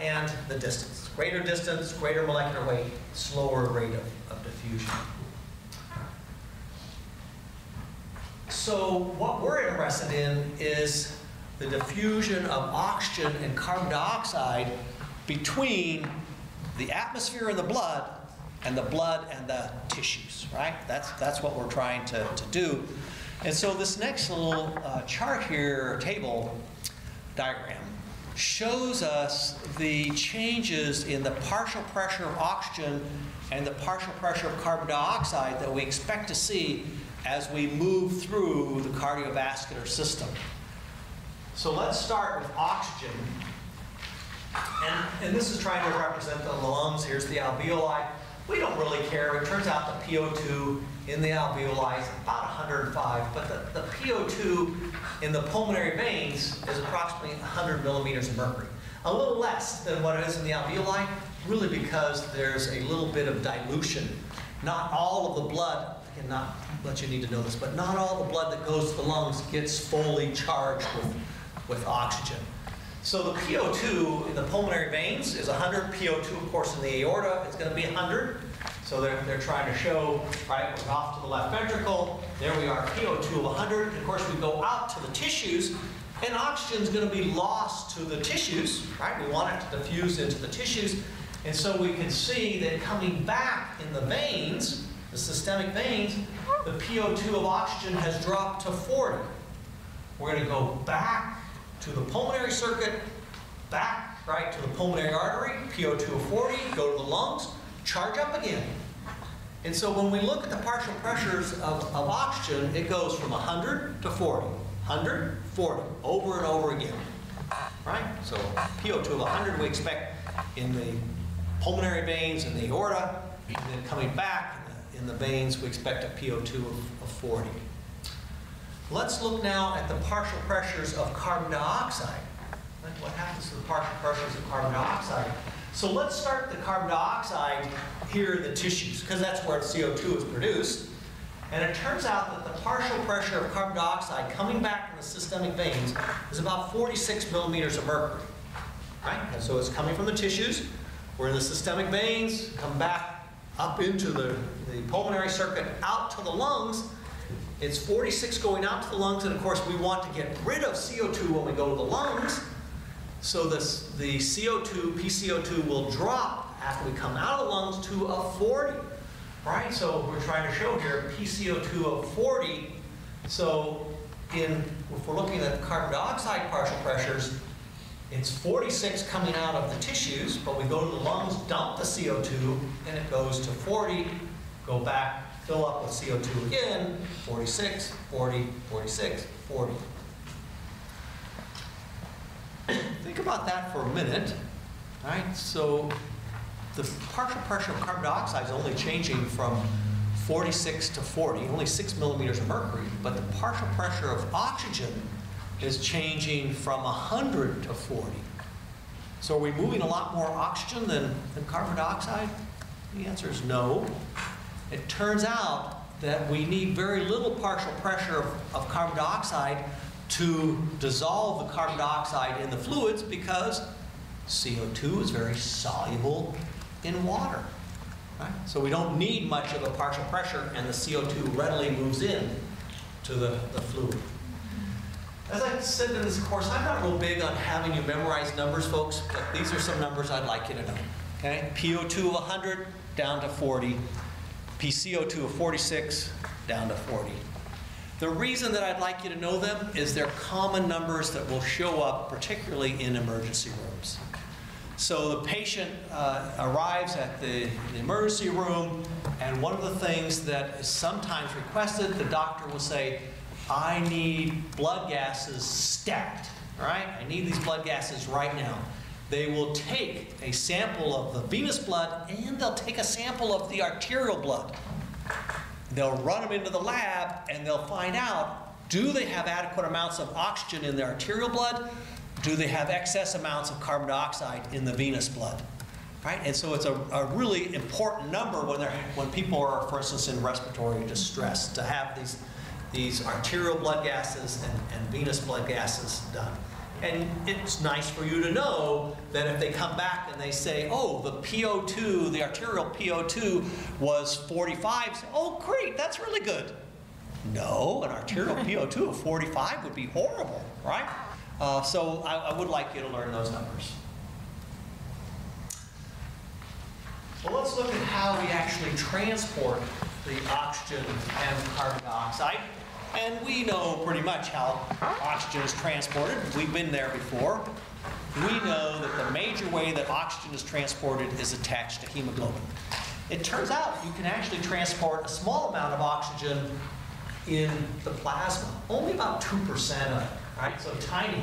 and the distance. Greater distance, greater molecular weight, slower rate of diffusion. So what we're interested in is the diffusion of oxygen and carbon dioxide between the atmosphere and the blood and the tissues, right? That's what we're trying to do. And so this next little chart here, or table, diagram shows us the changes in the partial pressure of oxygen and the partial pressure of carbon dioxide that we expect to see as we move through the cardiovascular system. So let's start with oxygen. And this is trying to represent the lungs. Here's the alveoli. We don't really care. It turns out the PO2 in the alveoli is about 105, but the PO2 in the pulmonary veins is approximately 100 millimeters of mercury. A little less than what it is in the alveoli, really because there's a little bit of dilution. Not all of the blood, again, not much you need to know this, but not all the blood that goes to the lungs gets fully charged with oxygen. So the PO2 in the pulmonary veins is 100. PO2, of course, in the aorta is going to be 100. So they're trying to show, right, we're off to the left ventricle. There we are, PO2 of 100. And of course, we go out to the tissues, and oxygen is going to be lost to the tissues, right? We want it to diffuse into the tissues. And so we can see that coming back in the veins, the systemic veins, the PO2 of oxygen has dropped to 40. We're going to go back to the pulmonary circuit, back, right, to the pulmonary artery, PO2 of 40, go to the lungs, charge up again. And so when we look at the partial pressures of oxygen, it goes from 100 to 40, 100, 40, over and over again, right? So PO2 of 100 we expect in the pulmonary veins and the aorta, and then coming back in the veins we expect a PO2 of 40. Let's look now at the partial pressures of carbon dioxide. What happens to the partial pressures of carbon dioxide? So let's start the carbon dioxide here in the tissues, because that's where CO2 is produced. And it turns out that the partial pressure of carbon dioxide coming back from the systemic veins is about 46 millimeters of mercury. Right? And so it's coming from the tissues. We're in the systemic veins, come back up into the pulmonary circuit, out to the lungs. It's 46 going out to the lungs, and of course we want to get rid of CO2 when we go to the lungs. So the CO2, PCO2 will drop after we come out of the lungs to a 40, right? So we're trying to show here PCO2 of 40. So if we're looking at carbon dioxide partial pressures, it's 46 coming out of the tissues, but we go to the lungs, dump the CO2, and it goes to 40, go back, fill up with CO2 again, 46, 40, 46, 40. Think about that for a minute, right? So the partial pressure of carbon dioxide is only changing from 46 to 40, only 6 millimeters of mercury, but the partial pressure of oxygen is changing from 100 to 40. So are we moving a lot more oxygen than carbon dioxide? The answer is no. It turns out that we need very little partial pressure of carbon dioxide to dissolve the carbon dioxide in the fluids because CO2 is very soluble in water. Right? So we don't need much of a partial pressure, and the CO2 readily moves in to the fluid. As I said in this course, I'm not real big on having you memorize numbers, folks, but these are some numbers I'd like you to know. Okay? PO2 of 100 down to 40. PCO2 of 46 down to 40. The reason that I'd like you to know them is they're common numbers that will show up particularly in emergency rooms. So the patient arrives at the emergency room, and one of the things that is sometimes requested, the doctor will say, I need blood gases stat, all right? I need these blood gases right now. They will take a sample of the venous blood, and they'll take a sample of the arterial blood. They'll run them into the lab, and they'll find out, do they have adequate amounts of oxygen in their arterial blood? Do they have excess amounts of carbon dioxide in the venous blood? Right? And so it's a really important number when people are, for instance, in respiratory distress, to have these arterial blood gases and venous blood gases done. And it's nice for you to know that if they come back and they say, oh, the PO2, the arterial PO2 was 45, say, oh, great, that's really good. No, an arterial PO2 of 45 would be horrible, right? So I would like you to learn those numbers. Well, let's look at how we actually transport the oxygen and carbon dioxide. And we know pretty much how oxygen is transported. We've been there before. We know that the major way that oxygen is transported is attached to hemoglobin. It turns out you can actually transport a small amount of oxygen in the plasma, only about 2% of it, right? So tiny.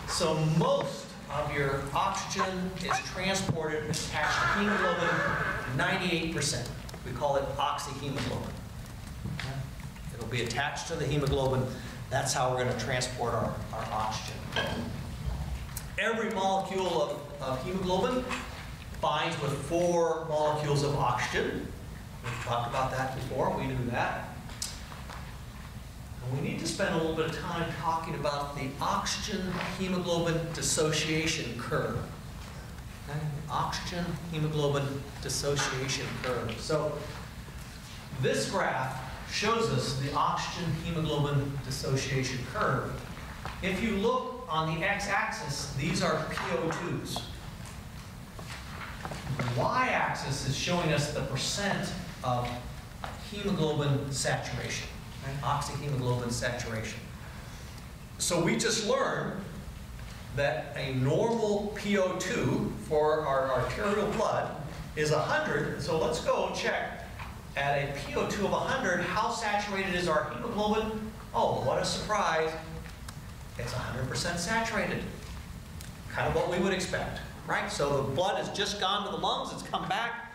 So most of your oxygen is transported attached to hemoglobin, 98%. We call it oxyhemoglobin. It'll be attached to the hemoglobin. That's how we're going to transport our oxygen. Every molecule of hemoglobin binds with 4 molecules of oxygen. We've talked about that before. We knew that. And we need to spend a little bit of time talking about the oxygen-hemoglobin dissociation curve. Okay? Oxygen-hemoglobin dissociation curve. So this graph shows us the oxygen-hemoglobin dissociation curve. If you look on the x-axis, these are PO2s. The y-axis is showing us the percent of hemoglobin saturation, right? Oxyhemoglobin saturation. So we just learned that a normal PO2 for our arterial blood is 100. So let's go check at a PO2 of 100, how saturated is our hemoglobin? Oh, what a surprise. It's 100% saturated. Kind of what we would expect, right? So the blood has just gone to the lungs, it's come back.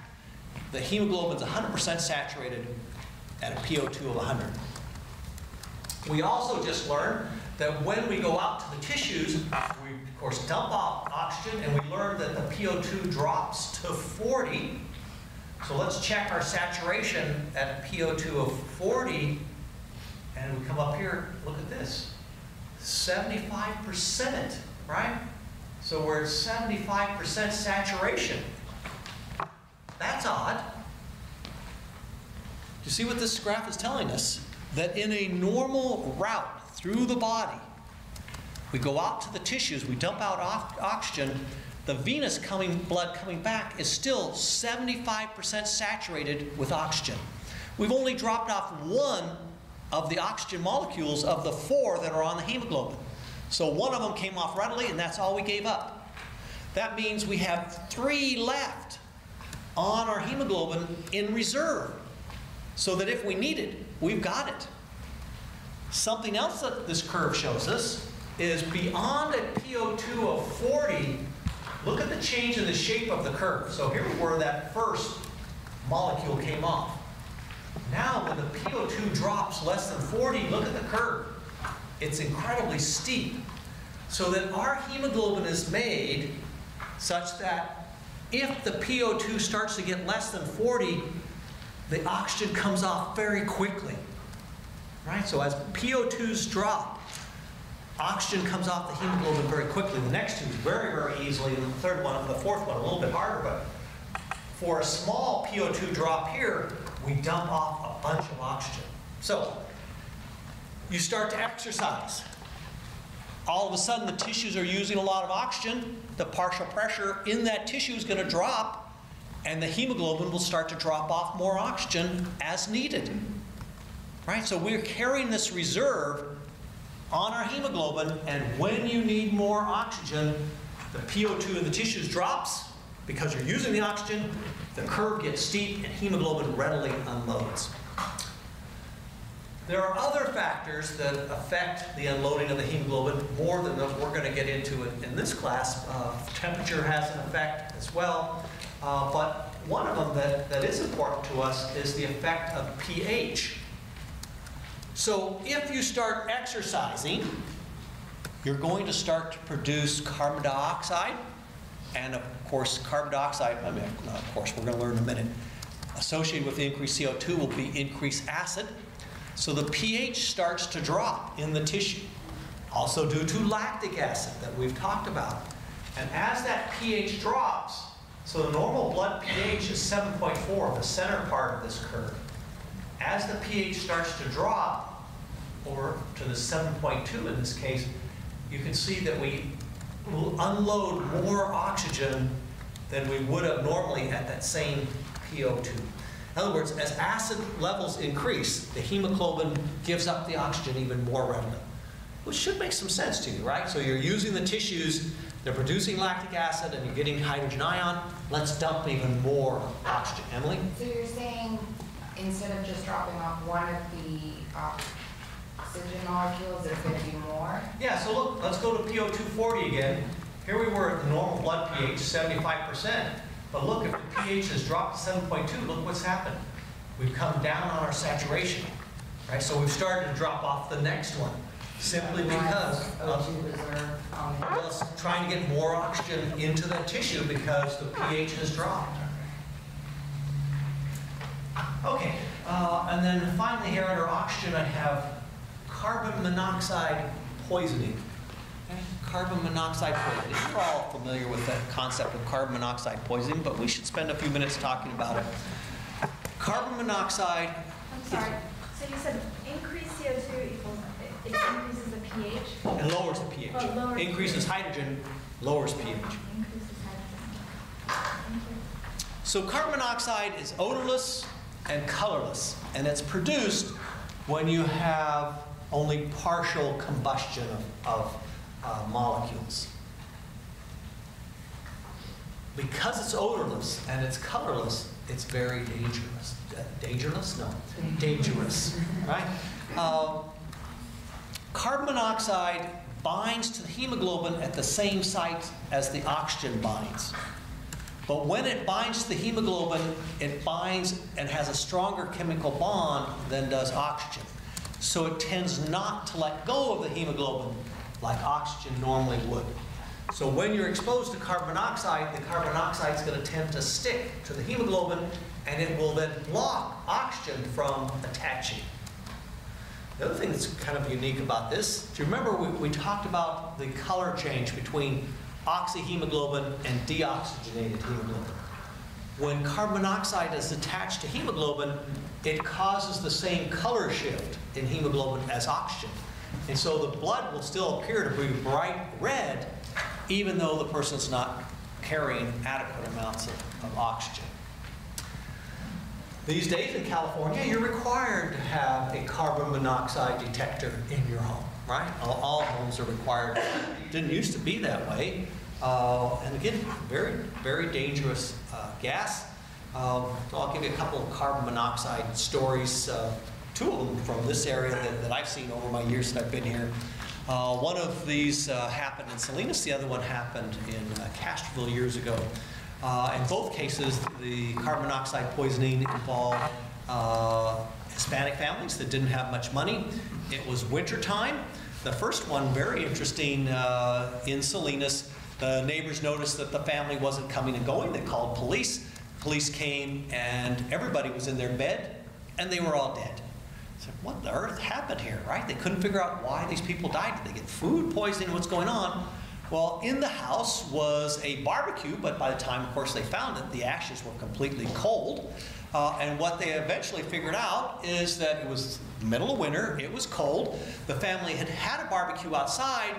The hemoglobin's 100% saturated at a PO2 of 100. We also just learned that when we go out to the tissues, we of course dump off oxygen, and we learned that the PO2 drops to 40. So let's check our saturation at a PO2 of 40, and we come up here, look at this. 75%, right? So we're at 75% saturation. That's odd. Do you see what this graph is telling us? That in a normal route through the body, we go out to the tissues, we dump out oxygen, the venous blood coming back is still 75% saturated with oxygen. We've only dropped off 1 of the oxygen molecules of the 4 that are on the hemoglobin. So 1 of them came off readily, and that's all we gave up. That means we have 3 left on our hemoglobin in reserve, so that if we need it, we've got it. Something else that this curve shows us is beyond a PO2 of 40, look at the change in the shape of the curve. So here where that first molecule came off. Now when the PO2 drops less than 40, look at the curve. It's incredibly steep. So that our hemoglobin is made such that if the PO2 starts to get less than 40, the oxygen comes off very quickly. Right? So as PO2s drop, oxygen comes off the hemoglobin very quickly. The next 2 very, very easily, and the third one, the fourth one a little bit harder, but for a small PO2 drop here, we dump off a bunch of oxygen. So you start to exercise. All of a sudden the tissues are using a lot of oxygen. The partial pressure in that tissue is going to drop, and the hemoglobin will start to drop off more oxygen as needed. Right? So we're carrying this reserve on our hemoglobin, and when you need more oxygen, the PO2 in the tissues drops because you're using the oxygen, the curve gets steep, and hemoglobin readily unloads. There are other factors that affect the unloading of the hemoglobin more than we're going to get into in this class. Temperature has an effect as well, but one of them that is important to us is the effect of pH. So if you start exercising, you're going to start to produce carbon dioxide, and of course carbon dioxide, we're going to learn in a minute, associated with the increased CO2 will be increased acid. So the pH starts to drop in the tissue, also due to lactic acid that we've talked about. And as that pH drops, so the normal blood pH is 7.4, the center part of this curve. As the pH starts to drop over to the 7.2 in this case, you can see that we will unload more oxygen than we would have normally at that same PO2. In other words, as acid levels increase, the hemoglobin gives up the oxygen even more readily, which should make some sense to you, right? So you're using the tissues, they're producing lactic acid, and you're getting hydrogen ion. Let's dump even more oxygen. Emily? So you're saying instead of just dropping off one of the oxygen molecules, there's going to be more? Yeah, so look, let's go to PO240 again. Here we were at the normal blood pH, 75%. But look, if the pH has dropped to 7.2, look what's happened. We've come down on our saturation, right? So we've started to drop off the next one, simply because of O2 reserve on the us trying to get more oxygen into the tissue because the pH has dropped. Okay, and then finally here under oxygen I have carbon monoxide poisoning. Okay, carbon monoxide poisoning. You're all familiar with the concept of carbon monoxide poisoning, but we should spend a few minutes talking about it. Carbon monoxide. I'm sorry, so you said increased CO2 equals, it increases the pH? It lowers the pH. Oh, lowers the Increases pH. hydrogen, lowers pH. Increases hydrogen. Thank you. So carbon monoxide is odorless and colorless, and it's produced when you have only partial combustion of molecules. Because it's odorless and it's colorless, it's very dangerous. Dangerous? No, dangerous, right? Carbon monoxide binds to the hemoglobin at the same site as the oxygen binds. But when it binds to the hemoglobin, it binds and has a stronger chemical bond than does oxygen. So it tends not to let go of the hemoglobin like oxygen normally would. So when you're exposed to carbon monoxide, the carbon monoxide is going to tend to stick to the hemoglobin, and it will then block oxygen from attaching. The other thing that's kind of unique about this, do you remember we talked about the color change between oxyhemoglobin and deoxygenated hemoglobin? When carbon monoxide is attached to hemoglobin, it causes the same color shift in hemoglobin as oxygen. And so the blood will still appear to be bright red, even though the person's not carrying adequate amounts of oxygen. These days in California, you're required to have a carbon monoxide detector in your home, right? All homes are required. It didn't used to be that way. And again, very, very dangerous gas. So I'll give you a couple of carbon monoxide stories, two of them from this area that I've seen over my years that I've been here. One of these happened in Salinas, the other one happened in Castroville years ago. In both cases, the carbon monoxide poisoning involved Hispanic families that didn't have much money. It was winter time. The first one, very interesting, in Salinas, the neighbors noticed that the family wasn't coming and going. They called police. Police came and everybody was in their bed and they were all dead. So what the earth happened here, right? They couldn't figure out why these people died. Did they get food poisoning? What's going on? Well, in the house was a barbecue, but by the time, of course, they found it, the ashes were completely cold. And what they eventually figured out is that it was middle of winter, it was cold, the family had had a barbecue outside,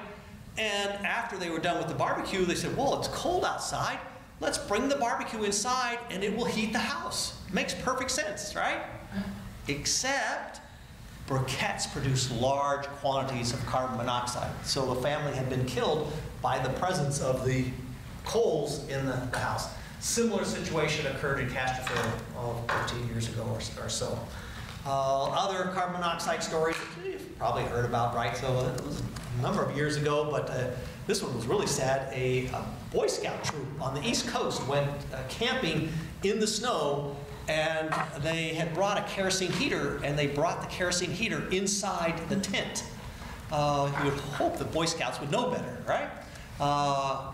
and after they were done with the barbecue, they said, well, it's cold outside, let's bring the barbecue inside and it will heat the house. Makes perfect sense, right? Except briquettes produce large quantities of carbon monoxide. So the family had been killed by the presence of the coals in the house. Similar situation occurred in Castroville 15 years ago or so. Other carbon monoxide stories you've probably heard about, right? So it was a number of years ago, but this one was really sad. A Boy Scout troop on the East Coast went camping in the snow, and they had brought a kerosene heater, and they brought the kerosene heater inside the tent. You would hope the Boy Scouts would know better, right?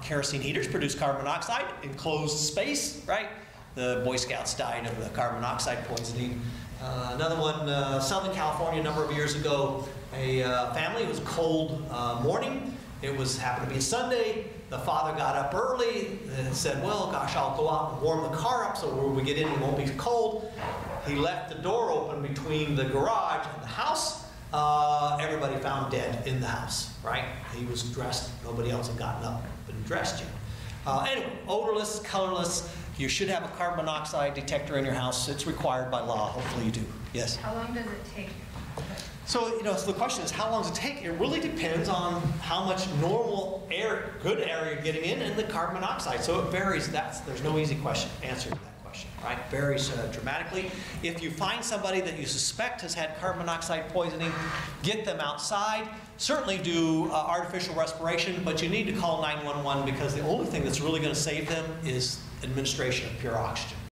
Kerosene heaters produce carbon monoxide, enclosed space, right? The Boy Scouts died of the carbon monoxide poisoning. Another one, Southern California, a number of years ago, a family, it was a cold morning. It happened to be a Sunday. The father got up early and said, well, gosh, I'll go out and warm the car up so when we get in it won't be cold. He left the door open between the garage and the house. Everybody found dead in the house, right? He was dressed. Nobody else had gotten up and dressed yet. Anyway, odorless, colorless. You should have a carbon monoxide detector in your house. It's required by law. Hopefully you do. Yes? How long does it take? So, so the question is, how long does it take? It really depends on how much normal air, good air you're getting in, and the carbon monoxide. So it varies. There's no easy answer to that question, right? Varies dramatically. If you find somebody that you suspect has had carbon monoxide poisoning, get them outside. Certainly do artificial respiration, but you need to call 911 because the only thing that's really going to save them is administration of pure oxygen.